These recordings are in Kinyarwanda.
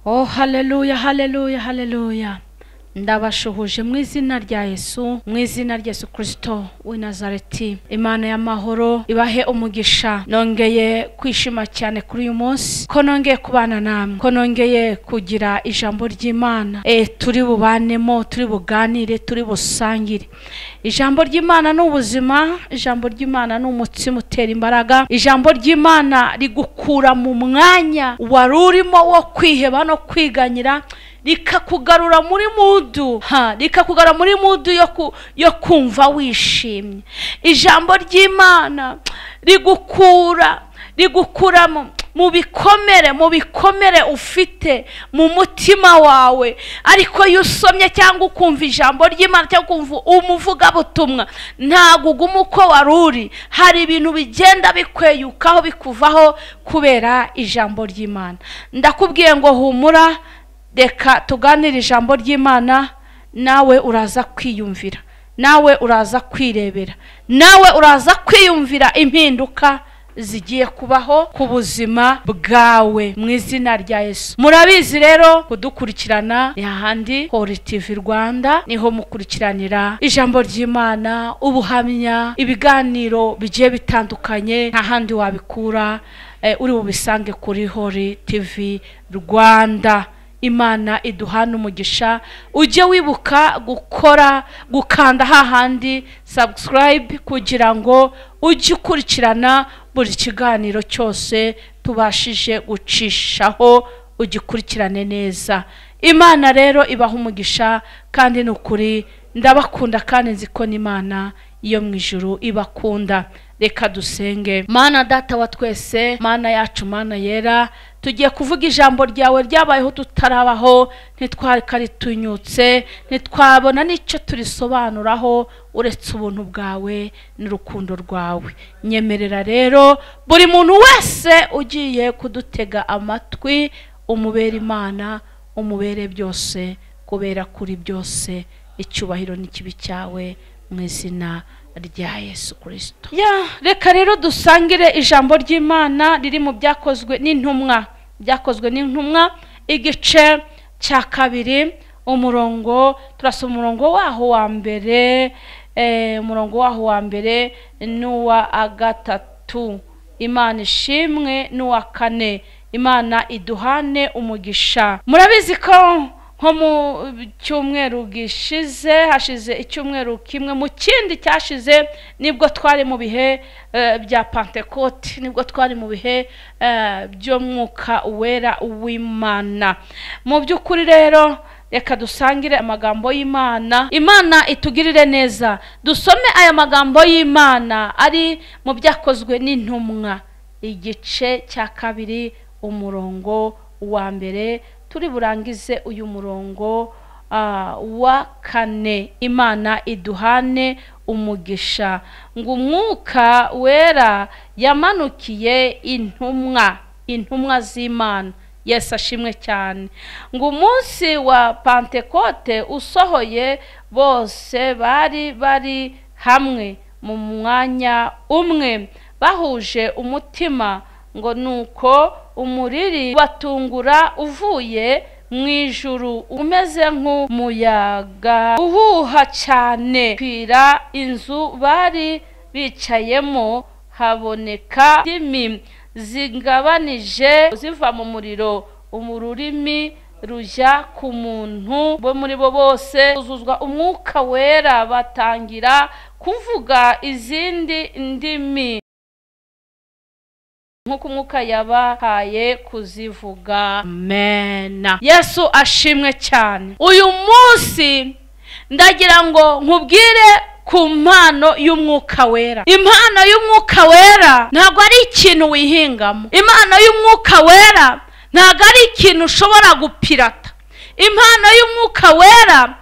Oh, haleluya, haleluya, haleluya. Ndabashuhuje mu izina rya Yesu, mu izina rya Yesu Kristo w'i Nazareti. Imana y'amahoro ibahe umugisha. Nongeye kwishima cyane kuri uyu munsi ko nongeye kubana namwe, ko nongeye kugira ijambo ry'Imana turi bubanemo, turi buganire, turi busangire. Ijambo ry'Imana n'ubuzima, ijambo ry'Imana n'umutsima utera imbaraga, ijambo ry'Imana rigukura mu mwanya wari urimo wo kwiheba no kwiganyira, rikakugarura muri mudu, rikakugarura muri mudu yo kumva wishimye. Ijambo ry'Imana rigukura mu bikomere ufite mu mutima wawe. Ariko iyo usomye cyangwa ukumva ijambo ry'Imana cyangwa ukumva umuvugabutumwa, ntago uguma uko waruri. Hari ibintu bigenda bikweyukaho bikuvaho kubera ijambo ry'Imana. Ndakubwiye ngo humura, reka tuganire ijambo ry'Imana, nawe uraza kwiyumvira, nawe uraza kwirebera, nawe uraza kwiyumvira impinduka zigiye kubaho ku buzima bwawe mu izina rya Yesu. Murabizi rero kudukurikirana ni hahandi Holy TV Rwanda, niho mukurikiranira ijambo ry'Imana, ubuhamya, ibiganiro bigiye bitandukanye. Nta handi wabikura, uri bubisange kuri Holy TV Rwanda. Imana iduhana umugisha. Ujye wibuka gukanda hahandi subscribe kugira ngo ujye ukurikirana buri kiganiro cyose tubashije gucishaho, ugikurikirane neza. Imana rero ibaha umugisha, kandi n'ukuri ndabakunda, kandi nzi ko n'Imana iyo mu ijuru ibakunda. Reka dusenge. Mana data wa twese, Mana yacu, Mana yera, tugiye kuvuga ijambo ryawe ryabayeho tutarabaho, ntitwaritunyutse, ntitwabona n'icyo turisobanuraho uretse ubuntu bwawe n'urukundo rwawe. Nyemerera rero buri muntu wese ugiye kudutega amatwi, umubere Imana, umubere byose, kubera kuri byose icyubahiro n'ikibi cyawe mu izina rya Yesu Kristo. Reka rero dusangire ijambo ry'Imana riri mu byakozwe n'intumwa, igice cya 2, turasoma umurongo waho wa mbere, n'uwa 3. Imana ishimwe, n'uwa 4. Imana iduhane umugisha. Murabizi ko nko mu cyumweru gishize, hashize icyumweru kimwe, mu kindi cyashize nibwo twari mu bihe bya Pentecote, nibwo twari mu bihe byo Mwukawera w'Imana. Mu by'ukuri rero reka dusangire amagambo y'Imana. Imana itugirire neza. Dusome aya magambo y'Imana ari mu byakozwe n'intumwa, igice cya 2, umurongo wa mbere. Turi burangize uyu murongo wa 4. Imana iduhane umugisha. Ngo Umwuka Wera yamanukiye intumwa z'Imana. Yesu ashimwe cyane. Ngo umunsi wa Pentecote usohoye, bose bari hamwe mu mwanya umwe, bahuje umutima. Ngo nuko umuriri batungura uvuye mu ijuru, umeze nk'umuyaga uhuha cyane, kwira inzu bari bicayemo. Haboneka indimi zigabanije ziva mu muriro, ururimi rujya ku muntu. Bo muri bo bose uzuzwa Umwuka Wera, batangira kuvuga izindi ndimi nk'uko Umwuka yabahaye kuzivuga. Amen. Yesu ashimwe cyane. Uyu munsi ndagira ngo nkubwire ku mpano y'Umwuka Wera. Impano y'Umwuka Wera ntabwo ari ikintu wihingamo. Impano y'Umwuka Wera ntabwo ari ikintu ushobora gupirata. Impano y'Umwuka Wera,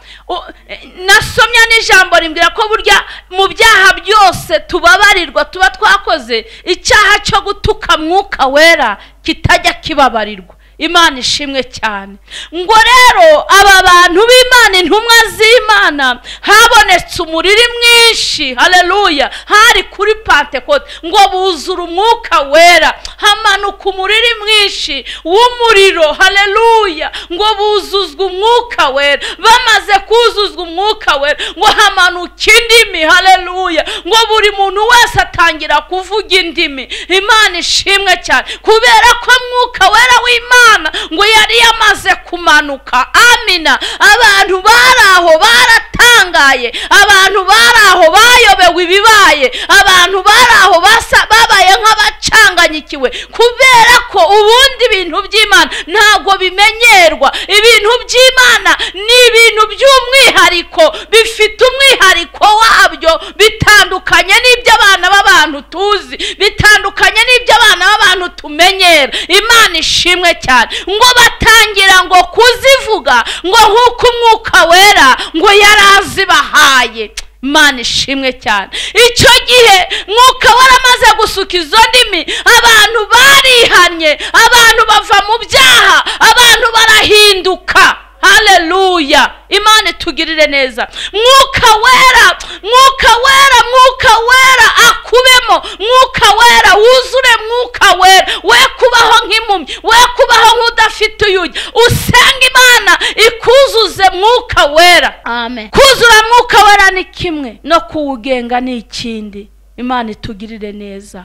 nasomya n'ijambo rimbwira ko burya mu byaha byose tubabarirwa, tuba twakoze icyaha cyo gutuka Mwuka Wera kitajya kibabarirwa. Imana ishimwe cyane. Ngo rero aba bantu b'Imana, intumwa z'Imana, habonetse umuriri mwinshi, haleluya, hari kuri Pentekote, ngo buzura Umwuka Wera, hamanuka umuriri mwinshi w'umuriro, haleluya, ngo buzuzwa Umwuka Wera. Bamaze kuzuzwa Umwuka Wera, ngo hamanuka indimi, haleluya, ngo buri muntu wese atangira kuvuga indimi. Imana ishimwe cyane, kubera ko Mwuka Wera w'Imana ngo yari yamaze kumanuka. Amina. Abantu baraho baratangaye, abantu baraho bayobewe ibibaye, abantu baraho babaye nk'abacanganyikiwe, kubera ko ubundi ibintu by'Imana ntago bimenyerwa. Ibintu by'Imana ni ibintu by'umwihariko, bifite umwihariko wabyo, bitandukanye n'ibyo abana b'abantu tuzi, bitandukanye n'ibyo abana b'abantu tumenyera. Imana ishimwe cyane. Ngo batangira ngo kuzivuga ngo nk'uko Umwuka Wera ngo yarazibahaye. Imana ishimwe cyane. Icyo gihe Mwuka Wera amaze gusuka izo ndimi, abantu barihanye, abantu bava mu byaha, abantu barahinduka. Haleluya. Imana tugirire neza. Mwuka Wera, Mwuka Wera, Mwuka Wera akubemo. Mwuka Wera wuzure. Mwuka Wera we kubaho nk'impumyi, we kubaho nk'udafite uyujya. Usenga Imana ikuzuze Mwuka Wera. Amen. Kuzura Mwuka Wera ni kimwe, no kuwugenga ni ikindi. Imana tugirire neza.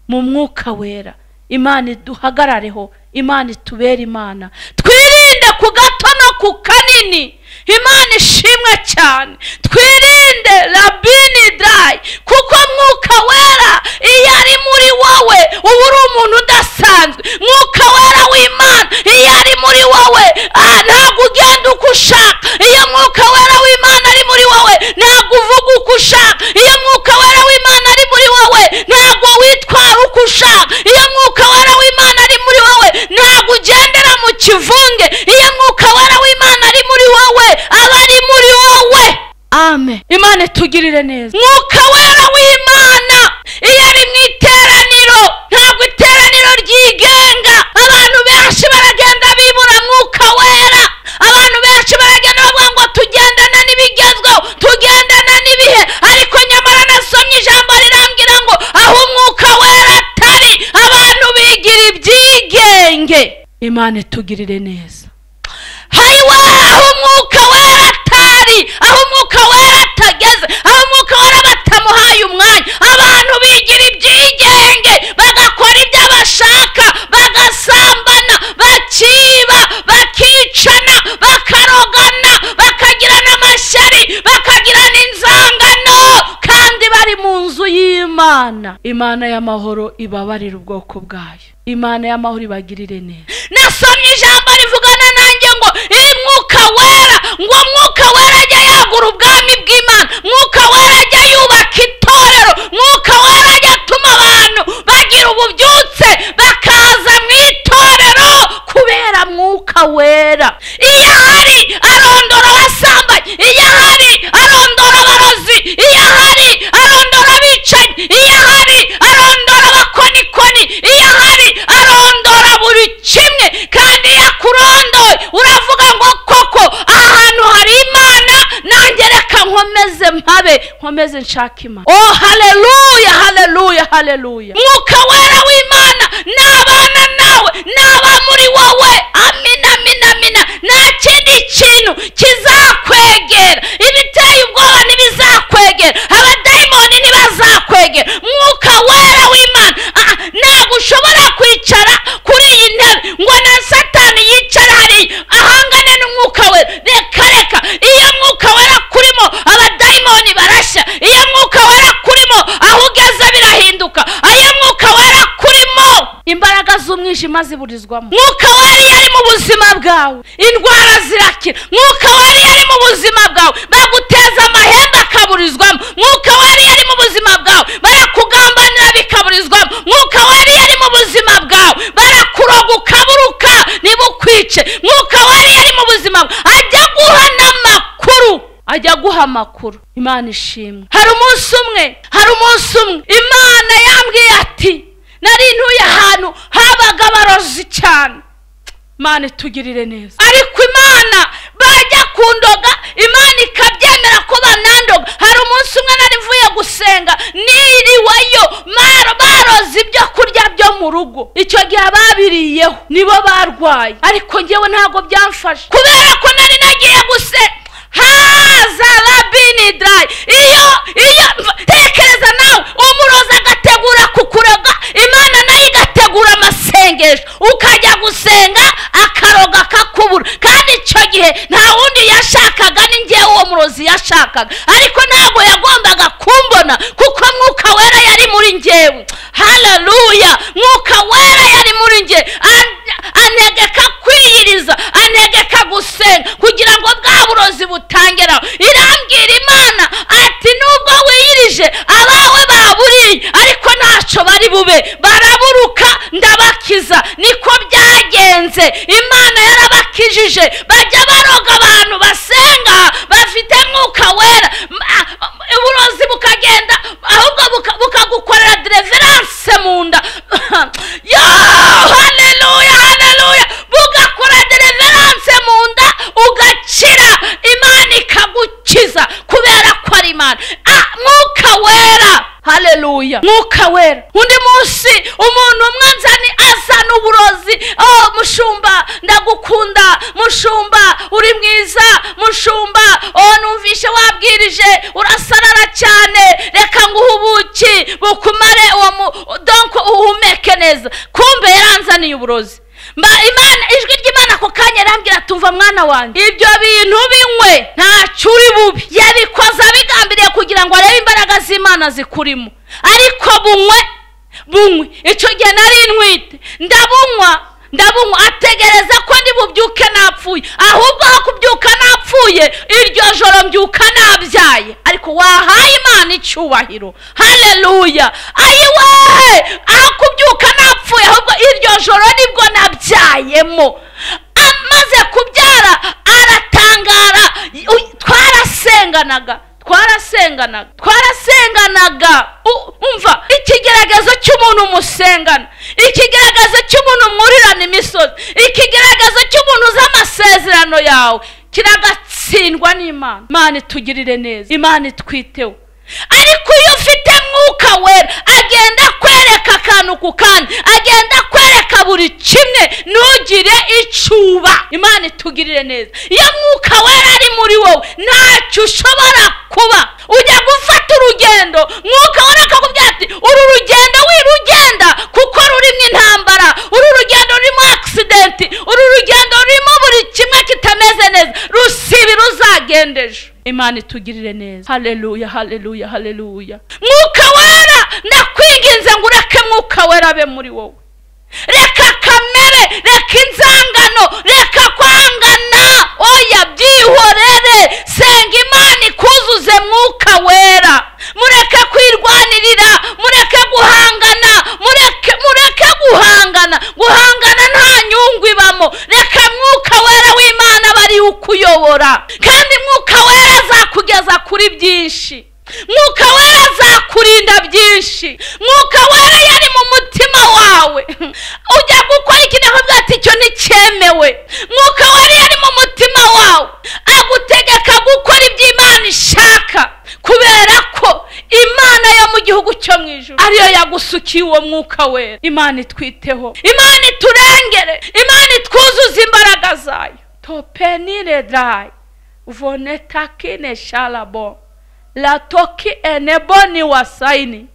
Mu Mwuka Wera Imana duhagarareho, Imana tubere Imana. Twirinde ku gato no ku kanini. Imana ishimwe cyane. Twirinde rabini dry, kuko Mwuka Wera iyo ari muri wowe uba uri umuntu udasanzwe. Mwuka Wera w'Imana iyo ari muri wowe ntabwo ugenda uko ushaka. Iyo Mwuka Wera w'Imana ari muri wowe ntabwo uvuga uko ushaka. Iyo Mwuka Wera w'Imana ari muri wowe ntabwo witwara uko ushaka. Iyo Mwuka Wera w'Imana ari muri wowe ntabwo ugendera mu kivunge. Iyo Mwuka Wera w'Imana ari muri wowe aba ari muri wowe. Amen. Imana tugirire neza. Mwuka Wera w'Imana iyo ari mu iteraniro ntabwo iteraniro ryigenga. Abantu benshi baragenda bibura Mwuka Wera. Abantu benshi baragenda bavuga ngo tugendana n'ibigezweho, tugendana n'ibihe, ariko nyamara nasomye ijambo rirambwira ngo aho Umwuka Wera atari abantu bigira ibyigenge. Imana tugirire neza. Hayiwe aho Umwuka Wera atari, aho Umwuka Wera atageze, aho Umwuka Wera batamuhaye umwanya, abantu bigira ibyigenge, bagakora ibyo bashaka, bagasambana, bakiba, bakicana, bakarogana, bakagirana amashyari, bakagirana inzangano, kandi bari mu nzu y'Imana. Imana y'amahoro ibabarira ubwoko bwayo. Imana y'amahoro ibagirire neza. Nasomye ijambo rivugana nanjye ngo Mwuka Wera, ngo Mwuka Wera ajya yagura ubwami bw'Imana. Mwuka Wera ajya yubaka itorero. Mwuka Wera ajya atuma abantu bagira ububyutse bakaza mu itorero kubera Mwuka Wera. Iyo hari arondora abasambanyi, iyo hari arondora abarozi, iyo hari arondora abicanyi, iyo hari arondora abakonikoni, iyo hari arondora buri kimwe. Kandi yakurondoye uravuga ngo koko ahantu hari Imana, nanjye reka nkomeze mpabe, nkomeze nshaka Imana. Oh haleluya, haleluya, haleluya. Mwuka Wera w'Imana nabana nawe, naba muri wowe. Amina, amina, amina. Nta kindi kintu kizakwegera. Ibiteye ubwoba ntibizakwegera, abadayimoni ntibazakwegera. Mwuka Wera w'Imana ntabwo ushobora kwicara kuri iyi ntebe ngo na Satani yicara hariya ahangane n'Umwuka Wera. Reka reka. Iyo Mwuka Wera kurimo abadayimoni barashya. Iyo Mwuka Wera kurimo aho ugeze birahinduka. Iyo Mwuka Wera kurimo imbaraga z'umwijima ziburizwamo. Mwuka Wera iyo ari mu buzima bwawe indwara zirakira. Mwuka Wera iyo ari mu buzima bwawe baguteza amahembe akaburizwamo. Mwuka Wera iyo ari mu buzima bwawe barakugambanira bikaburizwamo. Mwuka Wera iyo ari mu buzima bwawe barakuroga ukaburuka ntibukwice. Mwuka Wera iyo ari mu buzima bwawe ajya guha n'amakuru, ajya guha amakuru. Imana ishimwe. Hari umunsi umwe Imana yambwiye ati, nari ntuye ahantu habaga abarozi cyane. Imana tugirire neza. Ariko Imana bajya kundoga, Imana ikabyemera ko banandoga. Hari umunsi umwe nari mvuye gusenga, niriweyo baroze ibyo kurya byo mu rugo. Icyo gihe babiriyeho nibo barwaye, ariko ngewe ntago byamfashe kubera ko nari nagiye gusenga. Zarabini dry. Iyo tekereza nawe umuroza agategura kukuroga, Imana nayo igategura amasengesho, ukajya gusenga akaroga kakubura. Kandi icyo gihe nta wundi yashakaga, ni ngewe uwo murozi yashakaga, ariko ntabwo yagombaga kumbona kuko Mwuka Wera yari muri ngewe. Haleluya! Mwuka Wera yari muri ngewe, antegeka kwiyiriza, antegeka gusenga kugira ngo bwa burozi butangeraho. Irambwira Imana ati nubwo wiyirije abawe baburiye, ariko ntacyo bari bube, baraburuka ndabakiza. Niko byagenze, Imana yarabakijije. Bajya baroga abantu basenga bafite Mwuka Wera, uburozi bukagenda ahubwo bukagukorera deliverance mu nda. Yo, haleluya, haleluya! Bugakora deliverance mu nda ugakira, Imana ikagukiza kubera ko ari Imana. Mwuka Wera, haleluya, Mwuka Wera. Undi munsi umuntu umwe azana uburozi. Mushumba ndagukunda, mushumba uri mwiza, mushumba numvishe wabwirije urasarara cyane, reka nguhe ubuki bukumare donc uhumeke neza. Kumbe yaranzaniye uburozi. Imana, ijwi ry'Imana ako kanya arambwira tumva mwana wanjye, ibyo bintu binywe ntacyo uri bubi. Yabikoze abigambiriye kugira ngo arebe imbaraga z'Imana zikurimo, ariko bunywe. Icyo gihe nari ntwite, ndabunywa ategereza ko ndi bubyuke napfuye. Ahubwo aho kubyuka napfuye, iryo joro mbyuka nabyaye. Ariko wahaye Imana icyubahiro. Haleluya! Ayiwe, aho kubyuka napfuye, ahubwo iryo joro nibwo nabyayemo. Amaze kubyara aratangara. Twarasenganaga. Umva, ikigeragezo cy'umuntu musengana, ikigeragezo cy'umuntu murirana imisozi, ikigeragezo cy'umuntu z'amasezerano yawe kiragatsindwa n'Imana. Imana tugirire neza, Imana twiteho. Ariko iyo ufite Mwuka Wera, agenda kwereka akantu ku kandi, agenda kwereka buri kimwe, ntugire icuba. Imana tugirire neza. Iyo Mwuka Wera ari muri wowe, ntacyo ushobora kuba. Ujya gufata urugendo, Mwuka Wera akakubwira ati uru rugendo wirugenda kuko rurimo intambara, uru rugendo rurimo accident, uru rugendo rurimo buri kimwe kitameze neza, rusibi ruzagendeje. Imana tugirire neza. Haleluya, haleluya, haleluya. Mwuka Wera, ndakwinginze ngo ureke Mwuka Wera abe muri wowe. Reka kamere, reka inzangano, reka kwangana. Oya, byihorere. Senga Imana ikuzuze Mwuka Wera. Mureke kwirwanirira, mureke guhangana, mureke guhangana nta nyungu ibamo. Reka Mwuka Wera w'Imana bari ukuyobora, kandi Mwuka Wera azakugeza kuri byinshi. Mwuka Wera azakurinda byinshi. Mwuka Wera yari mu mutima wawe, ujya gukora ikintu akavuga ati icyo nticyemewe. Mwuka Wera yari mu mutima wawe, agutegeka gukora ibyo Imana ishaka, kubera ko Imana yo mu gihugu cyo mu ijuru ariyo yagusukiye uwo Mwuka Wera. Imana twiteho, Imana turengere, Imana twuzuze imbaraga zayo. Topenire dry vonetakine shalabo la toki eneboni wasaini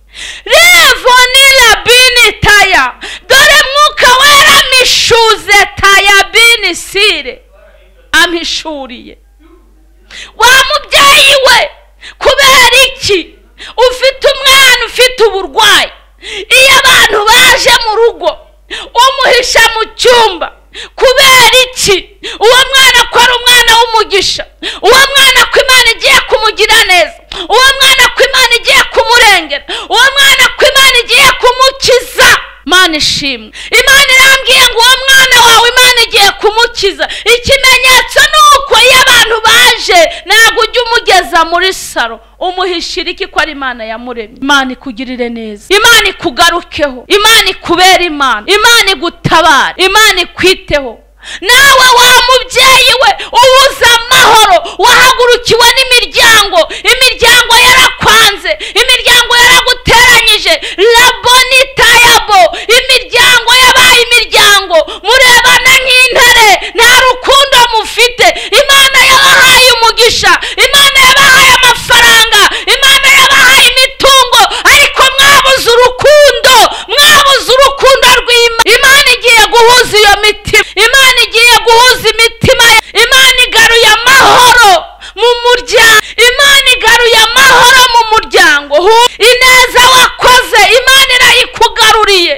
revoni la bini taya. Dore Mwuka Wera mishuze taya bini sire, amishuriye. Wa mubyeyi we, kubera iki ufite umwana ufite uburwayi, iyo abantu baje mu rugo umuhisha mu cyumba? Kubera iki? Uwo mwana ko ari umwana w'umugisha, uwo mwana ko Imana igiye kumugira neza, uwo mwana ko Imana igiye kumurengera, uwo mwana ko Imana igiye kumukiza. Imana ishimwe. Imana irambwiye ngo uwo mwana wawe Imana igiye kumukiza. Ikimenyetso nuko iyo abantu baje, ntabwo ujya umugeza muri saro, umuhishira iki ko ari Imana yamuremye. Imana ikugirire neza, Imana ikugarukeho, Imana ikubera Imana, Imana igutabara, Imana ikwiteho. nawe wa mubyeyi we ubuze amahoro, wahagurukiwe n'imiryango, imiryango yarakwanze, imiryango yaraguteranyije, laboni tayabo, imiryango yabaye imiryango murebana nk'intare, nta rukundo mufite. Imana yabahaye umugisha, Imana yabahaye amafaranga, Imana yabahaye imitungo, ariko mwabuze urukundo, mwabuze urukundo rw'Imana. Imana igiye guhuza iyo mitima, Imana igiye guhuza imitima, Imana igaruye amahoro mu muryango, Imana igaruye amahoro mu muryango. Ineza wakoze Imana irayikugaruriye.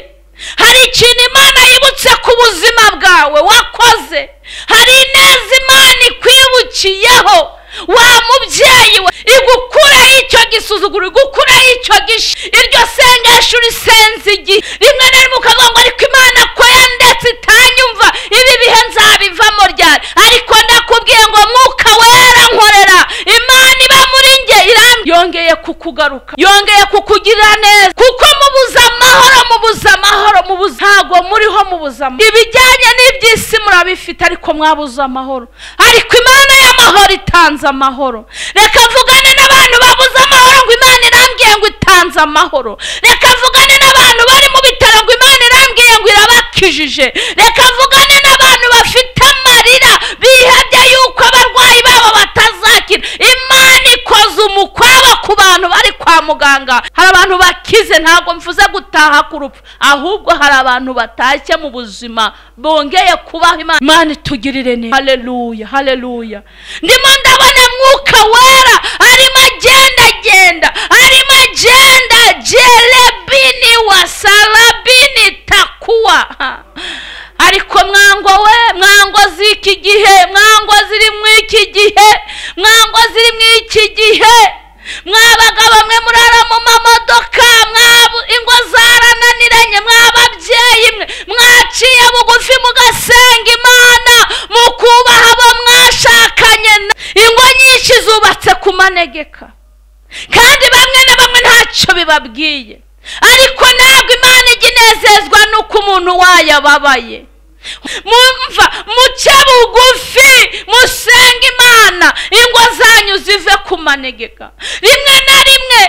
Hari ikintu Imana yibutse ku buzima bwawe wakoze, hari ineza Imana ikwibukiyeho. Wa mubyeyi we igukureho icyo gisuzuguro, igukureho icyo gisha, iryo sengesho urisenze igihe rimwe na rimwe ukavuga ngo ariko Imana ko yandetse itanyumva, ibi bihe nzabivamo ryari? Ariko ndakubwiye ngo Mwukawera nkorera, Imana iba muri nge yongeye kukugaruka, yongeye kukugirira neza, kuko mubuze amahoro, mubuze amahoro, ntago muriho mubuze amahoro. Ibijyanye n'iby'isi murabifite ariko mwabuze amahoro, ariko Imana y'amahoro itanze amahoro. Reka mvugane n'abantu babuze amahoro ngo Imana irambwiye ngo itanze amahoro. Reka mvugane n'abantu bari mu bitaro ngo Imana irambwiye ngo irabakijije. Reka mvugane n'abantu bafite amarira bihebye yuko abarwayi babo batazakira. Imana ikoze umukwabo ku bantu bari kwa muganga. Hari abantu bakize, ntabwo mvuze gutaha ku rupfu, ahubwo hari abantu batashye mu buzima bongeye kubaho. Imana itugirire neza. Haleluya, haleluya. Ndimo ndabona Mwukawera arimo agenda, arimo agenda, jelebini wasalabini takuwa. Ariko mwango z'iki gihe, mwango ziri mu iki gihe, mwango ziri mu iki gihe, mwabaga bamwe murara mu mamodoka, ingo zarananiranye, mwababyeyi mwe mwaciye bugufi mugasenga Imana, mukubaha abo mwashakanye. Ingo nyinshi zubatse ku manegeka, kandi bamwe na bamwe ntacyo bibabwiye, ariko ntabwo Imana iginezezwa nuko umuntu wayababaye. Mumva muce bugufi musenga Imana, ingo zanyu zive ku manegeka. Rimwe na rimwe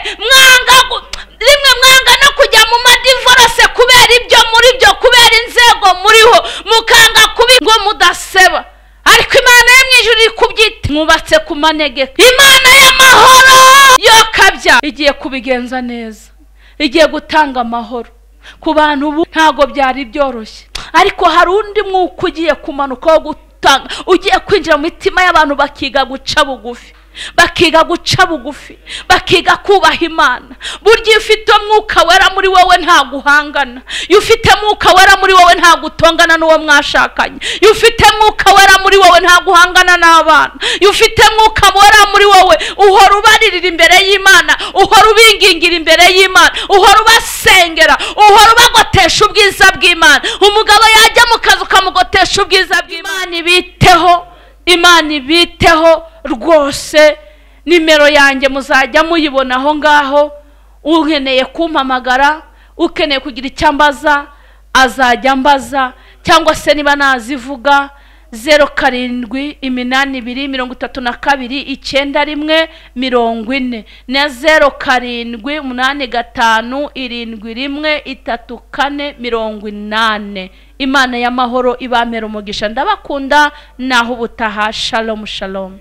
mwanga no kujya mu madivorce kubera ibyo muri byo, kubera inzego muriho, mukanga kubingo mudaseba, ariko Imana yo mwijuru ikubyita mwubatse ku manegeka. Imana y'amahoro yo kabya igiye kubigenza neza, igiye gutanga amahoro ku bantu. Ubu ntago byari byoroshye, ariko hari undi mwuka ugiye kumanuka wo gutanga, ugiye kwinjira mu mitima y'abantu bakiga guca bugufi, bakiga guca bugufi, bakiga kubaha Imana. Burya ufite Mwukawera muri wowe nta guhangana, ufite Mwukawera muri wowe nta gutongana n'uwo mwashakanye, ufite Mwukawera muri wowe nta guhangana n'abana, ufite Mwukawera muri wowe uhora ubaririra imbere y'Imana, uhora ubingingira imbere y'Imana, uhora ubasengera, uhora ubagotesha ubwiza bw'Imana. Umugabo yajya mu kazi ukamugotesha ubwiza bw'Imana. Ibiteho, Imana ibiteho rwose. Nimero yanjye muzajya muyibona aho ngaho. Ukeneye kumpamagara, ukeneye kugira icyambaza azajya mbaza, cyangwa se niba nazivuga 0782329140 na 0785713480. Imana y'amahoro ibamera umugisha. Ndabakunda, naho ubutaha. Shalom shalom.